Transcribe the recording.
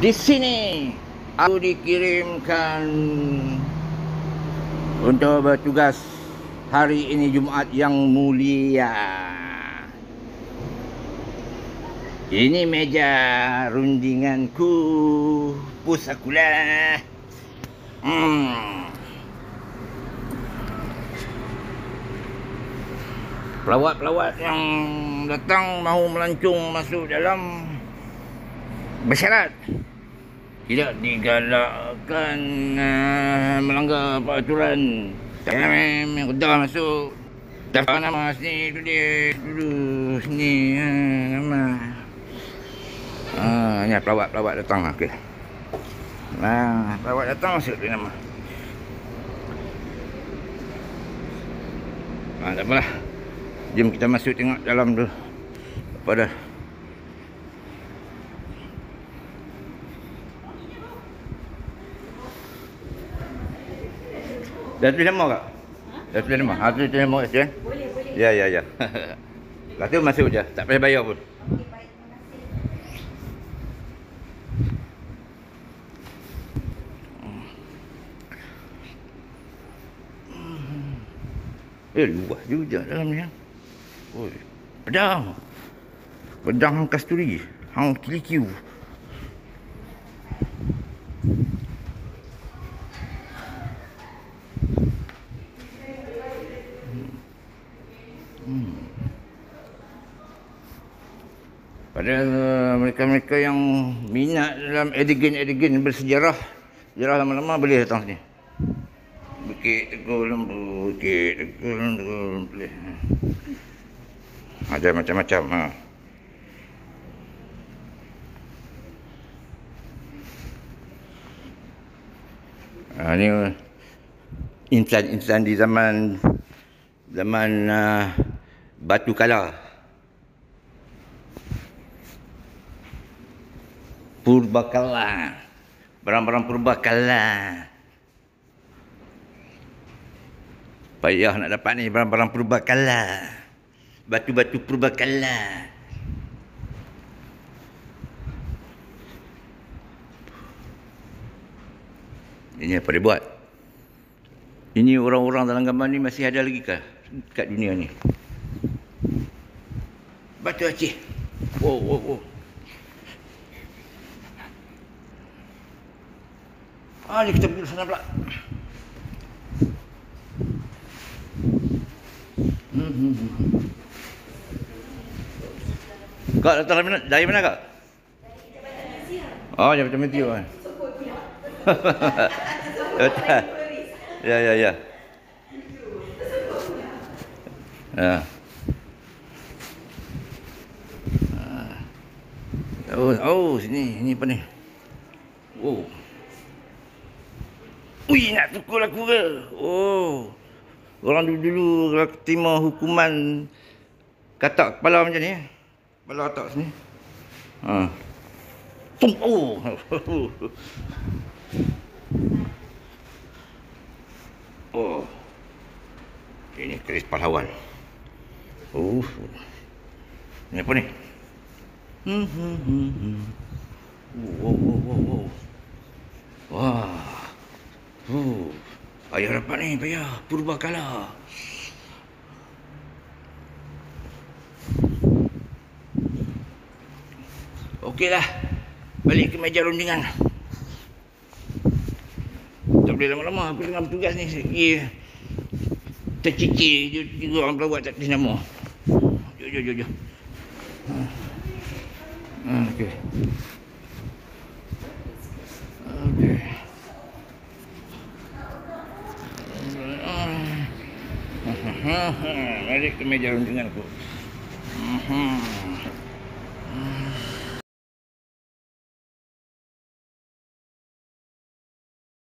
Di sini aku dikirimkan untuk bertugas hari ini Jumaat yang mulia. Ini meja rundinganku, pusakula. Pelawat-pelawat yang datang mahu melancung masuk dalam bersyarat tidak digalakkan melanggar peraturan. Yang kedah masuk. Daftar nama sini dulu sini nama. Ni pelawat-pelawat datang. Okey. Pelawat datang masuk di nama. Tak apalah. Jom kita masuk tengok dalam dulu. Apa dah? Dah tulis nama kak? Dah tulis nama? Ha, tulis nama kat sini? Boleh, boleh. Ya. Lepas tu masuk je, tak payah bayar pun. Okey, baik. Terima kasih. Luas juga dalam ni. Oi, pedang. Pedang kasturi. Hang kilikiu. Pada mereka-mereka yang minat dalam adegan-adegan bersejarah, sejarah lama-lama boleh datang sini. Bukit Tegul Lembu, Bukit Tegul Lembu, boleh. Ada macam-macam. Ni insan-insan di zaman Batu Kala. Purbakala. Barang-barang purbakala. Payah nak dapat ni barang-barang purbakala. Batu-batu purbakala. Ini apa dia buat? Ini orang-orang dalam gambar ni masih ada lagi kah kat dunia ni? Batu Aceh. Wow. Ni kita pergi sana pula. Kak datang dari mana kak? Oh, Jabatan Menteri. Ya. Oh, sini apa ni? Wow. Ui, nak pukul aku ke? Oh. Orang dulu kalau terima hukuman katak kepala macam ni. Kepala otak sini. Oh. Oh. Ini keris pahlawan. Ini apa ni? Wow. Wah. Payah dapat ni, payah. Purbakala. Okeylah. Balik ke meja rundingan. Tak boleh lama-lama aku dengan petugas ni segi tercicir juga orang pelawat tak tulis nama. Jom. Okey. Balik ke meja rundingan aku.